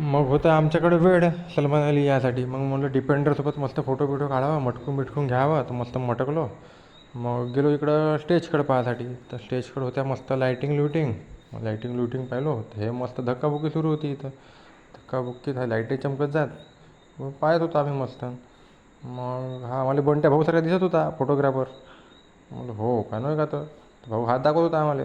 मग होतं आमच्याकडे वेळ सलमान अली यासाठी. मग म्हणलं डिपेंडरसोबत मस्त फोटो बिटो काढावा, मटकून बिटकून घ्यावा. तर मस्त मटकलो. मग गेलो इकडं स्टेजकडे पाहासाठी. तर स्टेजकडे होत्या मस्त लाईटिंग लुटिंग. लाईटिंग लुटिंग पाहिलो. हे मस्त धक्काबुक्की सुरू होती इथं. धक्काबुक्की लाईटे चमकत जात. मग पाहत होतो आम्ही मस्त. मग हा मला बंट्या भाऊसारखा दिसत होता फोटोग्राफर. म्हणलं हो का नाही का तर भाऊ हात दाखवत होता आम्हाला.